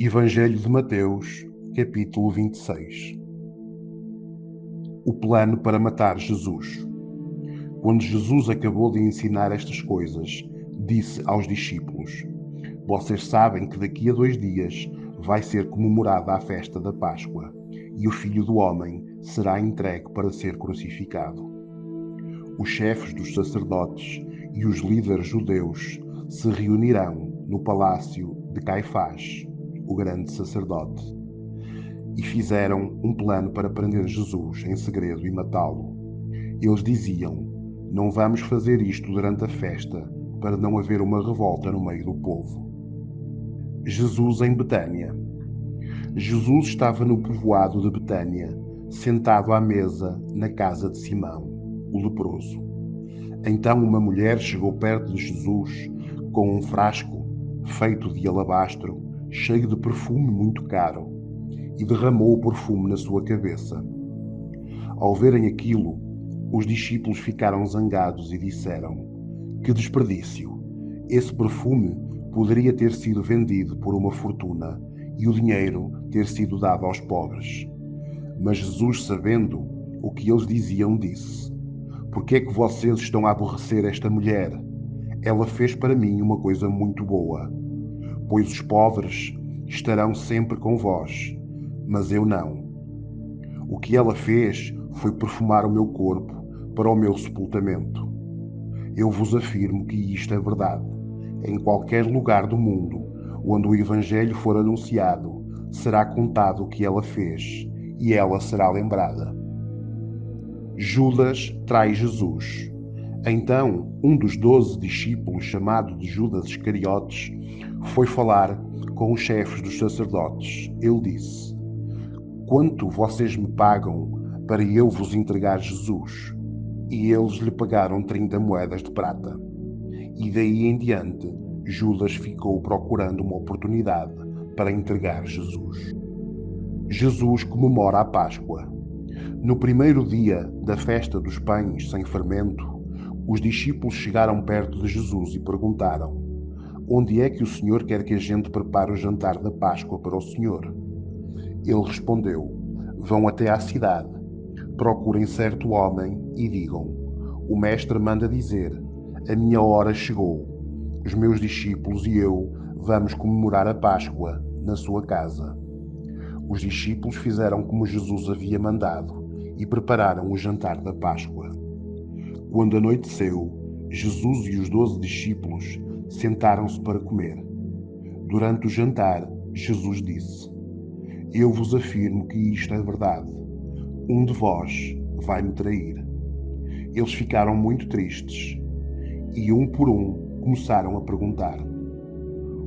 Evangelho de Mateus, capítulo 26. O plano para matar Jesus. Quando Jesus acabou de ensinar estas coisas, disse aos discípulos: Vocês sabem que daqui a 2 dias vai ser comemorada a festa da Páscoa, e o Filho do Homem será entregue para ser crucificado. Os chefes dos sacerdotes e os líderes judeus se reunirão no palácio de Caifás, o grande sacerdote, e fizeram um plano para prender Jesus em segredo e matá-lo. Eles diziam: Não vamos fazer isto durante a festa, para não haver uma revolta no meio do povo. Jesus em Betânia. Jesus estava no povoado de Betânia, sentado à mesa na casa de Simão, o leproso. Então uma mulher chegou perto de Jesus com um frasco feito de alabastro, cheio de perfume muito caro, e derramou o perfume na sua cabeça. Ao verem aquilo, os discípulos ficaram zangados e disseram: Que desperdício! Esse perfume poderia ter sido vendido por uma fortuna e o dinheiro ter sido dado aos pobres. Mas Jesus, sabendo o que eles diziam, disse: Por que é que vocês estão a aborrecer esta mulher? Ela fez para mim uma coisa muito boa. Pois os pobres estarão sempre com vós, mas eu não. O que ela fez foi perfumar o meu corpo para o meu sepultamento. Eu vos afirmo que isto é verdade. Em qualquer lugar do mundo onde o Evangelho for anunciado, será contado o que ela fez, e ela será lembrada. Judas trai Jesus. Então, um dos 12 discípulos, chamado de Judas Iscariotes, foi falar com os chefes dos sacerdotes. Ele disse: Quanto vocês me pagam para eu vos entregar Jesus? E eles lhe pagaram 30 moedas de prata. E daí em diante, Judas ficou procurando uma oportunidade para entregar Jesus. Jesus comemora a Páscoa. No primeiro dia da festa dos pães sem fermento, os discípulos chegaram perto de Jesus e perguntaram: Onde é que o Senhor quer que a gente prepare o jantar da Páscoa para o Senhor? Ele respondeu: Vão até à cidade, procurem certo homem e digam: O mestre manda dizer: A minha hora chegou. Os meus discípulos e eu vamos comemorar a Páscoa na sua casa. Os discípulos fizeram como Jesus havia mandado e prepararam o jantar da Páscoa. Quando anoiteceu, Jesus e os 12 discípulos sentaram-se para comer. Durante o jantar, Jesus disse: Eu vos afirmo que isto é verdade. Um de vós vai me trair. Eles ficaram muito tristes e, um por um, começaram a perguntar: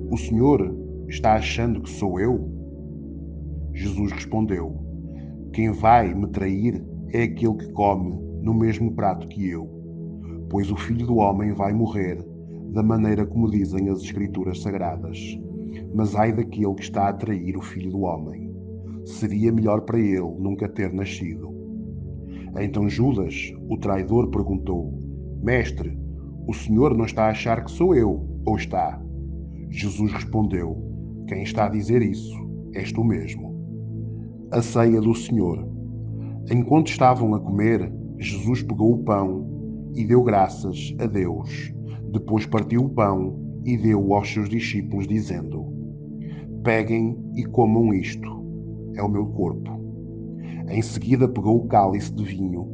O Senhor está achando que sou eu? Jesus respondeu: Quem vai me trair é aquele que come no mesmo prato que eu, pois o Filho do Homem vai morrer da maneira como dizem as Escrituras Sagradas. Mas ai daquele que está a trair o Filho do Homem. Seria melhor para ele nunca ter nascido. Então Judas, o traidor, perguntou: Mestre, o Senhor não está a achar que sou eu, ou está? Jesus respondeu: Quem está a dizer isso, és tu mesmo. A ceia do Senhor. Enquanto estavam a comer, Jesus pegou o pão e deu graças a Deus. Depois partiu o pão e deu-o aos seus discípulos, dizendo: Peguem e comam isto, é o meu corpo. Em seguida pegou o cálice de vinho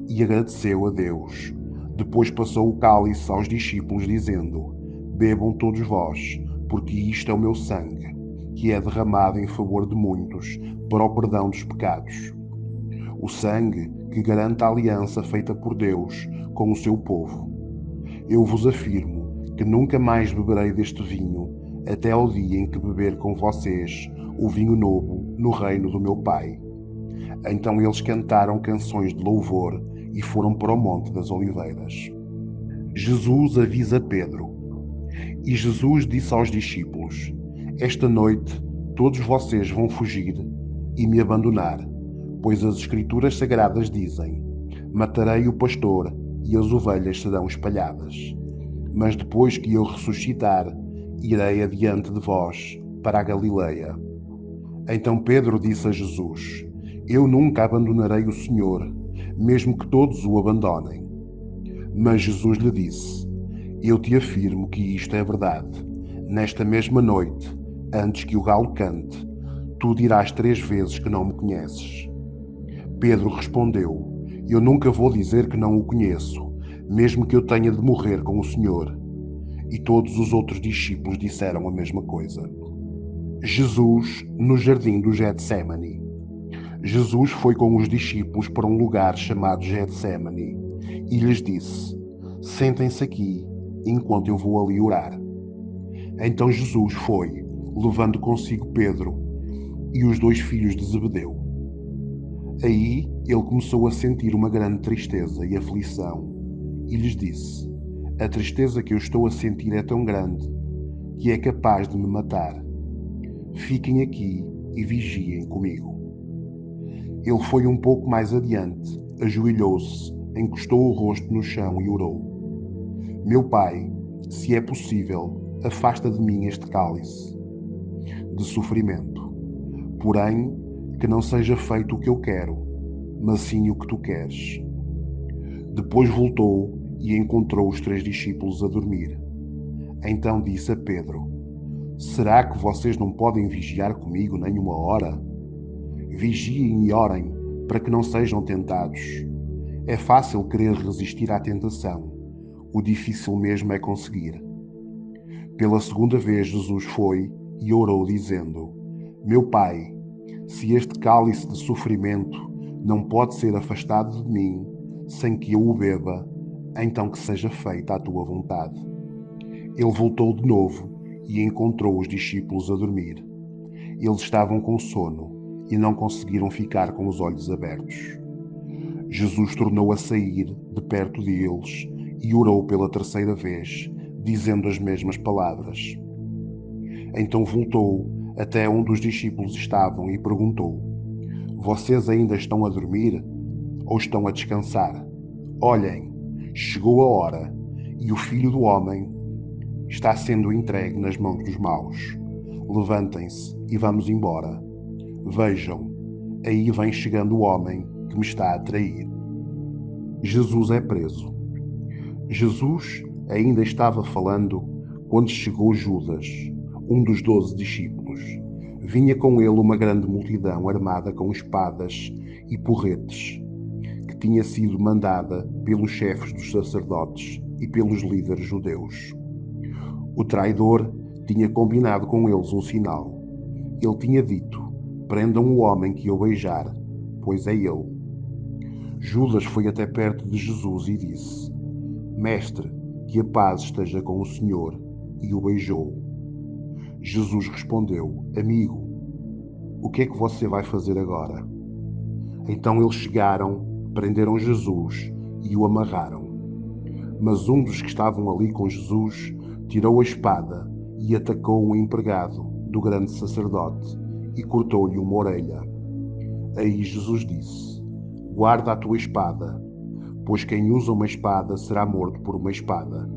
e agradeceu a Deus. Depois passou o cálice aos discípulos, dizendo: Bebam todos vós, porque isto é o meu sangue, que é derramado em favor de muitos para o perdão dos pecados. O sangue que garante a aliança feita por Deus com o seu povo. Eu vos afirmo que nunca mais beberei deste vinho, até ao dia em que beber com vocês o vinho novo no reino do meu Pai. Então eles cantaram canções de louvor e foram para o Monte das Oliveiras. Jesus avisa Pedro. E Jesus disse aos discípulos: Esta noite todos vocês vão fugir e me abandonar, pois as Escrituras Sagradas dizem: Matarei o pastor e as ovelhas serão espalhadas. Mas depois que eu ressuscitar, irei adiante de vós para a Galileia. Então Pedro disse a Jesus: Eu nunca abandonarei o Senhor, mesmo que todos o abandonem. Mas Jesus lhe disse: Eu te afirmo que isto é verdade. Nesta mesma noite, antes que o galo cante, tu dirás 3 vezes que não me conheces. Pedro respondeu: Eu nunca vou dizer que não o conheço, mesmo que eu tenha de morrer com o Senhor. E todos os outros discípulos disseram a mesma coisa. Jesus no jardim do Getsémani. Jesus foi com os discípulos para um lugar chamado Getsémani e lhes disse: Sentem-se aqui, enquanto eu vou ali orar. Então Jesus foi, levando consigo Pedro e os 2 filhos de Zebedeu. Aí ele começou a sentir uma grande tristeza e aflição e lhes disse: A tristeza que eu estou a sentir é tão grande que é capaz de me matar. Fiquem aqui e vigiem comigo. Ele foi um pouco mais adiante, ajoelhou-se, encostou o rosto no chão e orou: Meu Pai, se é possível, afasta de mim este cálice de sofrimento. Porém, que não seja feito o que eu quero, mas sim o que tu queres. Depois voltou e encontrou os 3 discípulos a dormir. Então disse a Pedro: Será que vocês não podem vigiar comigo nem uma hora? Vigiem e orem, para que não sejam tentados. É fácil querer resistir à tentação. O difícil mesmo é conseguir. Pela segunda vez Jesus foi e orou dizendo: Meu Pai, se este cálice de sofrimento não pode ser afastado de mim sem que eu o beba, então que seja feita a tua vontade. Ele voltou de novo e encontrou os discípulos a dormir. Eles estavam com sono e não conseguiram ficar com os olhos abertos. Jesus tornou a sair de perto deles e orou pela 3ª vez, dizendo as mesmas palavras. Então voltou até onde os discípulos estavam e perguntou: Vocês ainda estão a dormir ou estão a descansar? Olhem, chegou a hora e o Filho do Homem está sendo entregue nas mãos dos maus. Levantem-se e vamos embora. Vejam, aí vem chegando o homem que me está a trair. Jesus é preso. Jesus ainda estava falando quando chegou Judas, um dos 12 discípulos. Vinha com ele uma grande multidão armada com espadas e porretes, que tinha sido mandada pelos chefes dos sacerdotes e pelos líderes judeus. O traidor tinha combinado com eles um sinal. Ele tinha dito: Prendam o homem que eu beijar, pois é ele. Judas foi até perto de Jesus e disse: Mestre, que a paz esteja com o Senhor, e o beijou. Jesus respondeu: Amigo, o que é que você vai fazer agora? Então eles chegaram, prenderam Jesus e o amarraram. Mas um dos que estavam ali com Jesus tirou a espada e atacou um empregado do grande sacerdote e cortou-lhe uma orelha. Aí Jesus disse: Guarda a tua espada, pois quem usa uma espada será morto por uma espada.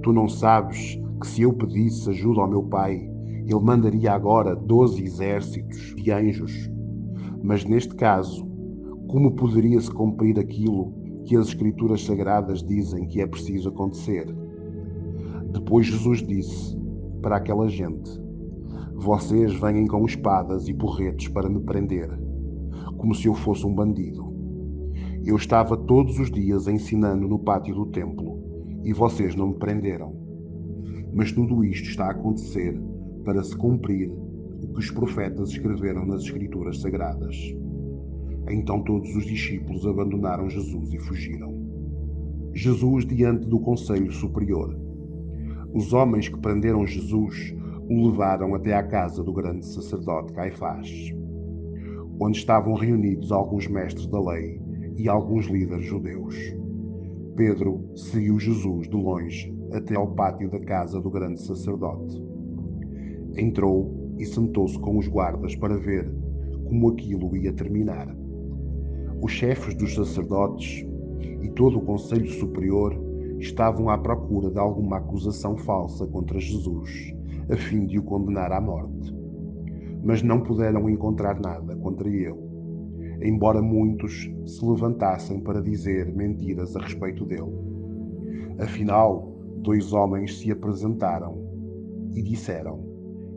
Tu não sabes que se eu pedisse ajuda ao meu Pai, ele mandaria agora 12 exércitos de anjos? Mas neste caso, como poderia se cumprir aquilo que as Escrituras Sagradas dizem que é preciso acontecer? Depois Jesus disse para aquela gente: Vocês vêm com espadas e porretes para me prender, como se eu fosse um bandido. Eu estava todos os dias ensinando no pátio do templo e vocês não me prenderam. Mas tudo isto está a acontecer para se cumprir o que os profetas escreveram nas Escrituras Sagradas. Então todos os discípulos abandonaram Jesus e fugiram. Jesus diante do Conselho Superior. Os homens que prenderam Jesus o levaram até à casa do grande sacerdote Caifás, onde estavam reunidos alguns mestres da lei e alguns líderes judeus. Pedro seguiu Jesus de longe até ao pátio da casa do grande sacerdote. Entrou e sentou-se com os guardas para ver como aquilo ia terminar. Os chefes dos sacerdotes e todo o Conselho Superior estavam à procura de alguma acusação falsa contra Jesus, a fim de o condenar à morte. Mas não puderam encontrar nada contra ele, embora muitos se levantassem para dizer mentiras a respeito dele. Afinal, 2 homens se apresentaram e disseram: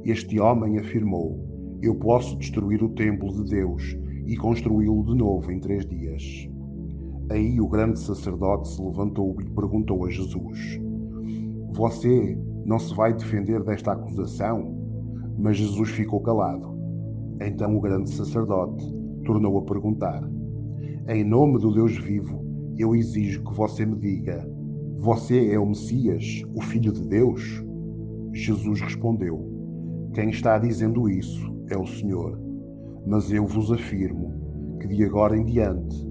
Este homem afirmou: Eu posso destruir o templo de Deus e construí-lo de novo em 3 dias. Aí o grande sacerdote se levantou e perguntou a Jesus: Você não se vai defender desta acusação? Mas Jesus ficou calado. Então o grande sacerdote tornou a perguntar: Em nome do Deus vivo, eu exijo que você me diga: Você é o Messias, o Filho de Deus? Jesus respondeu: Quem está dizendo isso é o Senhor. Mas eu vos afirmo que de agora em diante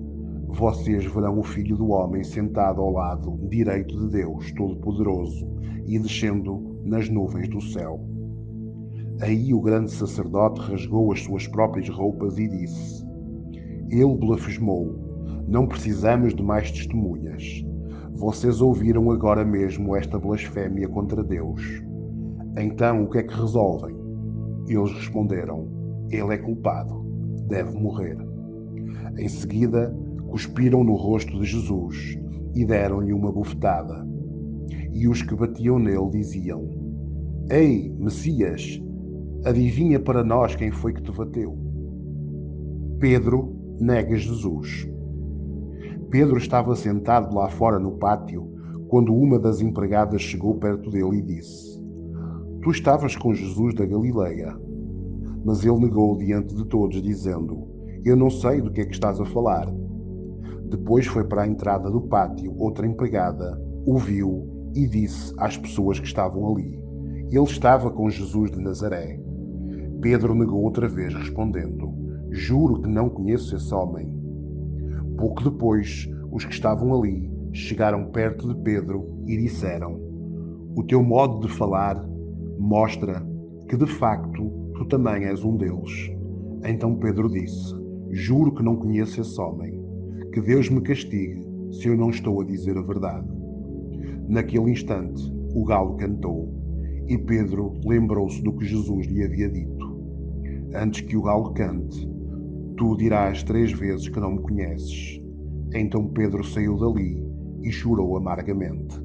vocês verão o Filho do Homem sentado ao lado direito de Deus Todo-Poderoso e descendo nas nuvens do céu. Aí o grande sacerdote rasgou as suas próprias roupas e disse: Ele blasfemou. Não precisamos de mais testemunhas. Vocês ouviram agora mesmo esta blasfémia contra Deus. Então o que é que resolvem? Eles responderam: Ele é culpado. Deve morrer. Em seguida, cuspiram no rosto de Jesus e deram-lhe uma bofetada. E os que batiam nele diziam: Ei, Messias, adivinha para nós quem foi que te bateu? Pedro nega Jesus. Pedro estava sentado lá fora no pátio quando uma das empregadas chegou perto dele e disse: Tu estavas com Jesus da Galileia. Mas ele negou diante de todos, dizendo: Eu não sei do que é que estás a falar. Depois foi para a entrada do pátio outra empregada, o viu e disse às pessoas que estavam ali: Ele estava com Jesus de Nazaré. Pedro negou outra vez, respondendo: Juro que não conheço esse homem. Pouco depois, os que estavam ali chegaram perto de Pedro e disseram: O teu modo de falar mostra que, de facto, tu também és um deles. Então Pedro disse: Juro que não conheço esse homem. Que Deus me castigue se eu não estou a dizer a verdade. Naquele instante, o galo cantou e Pedro lembrou-se do que Jesus lhe havia dito: Antes que o galo cante, tu dirás 3 vezes que não me conheces. Então Pedro saiu dali e chorou amargamente.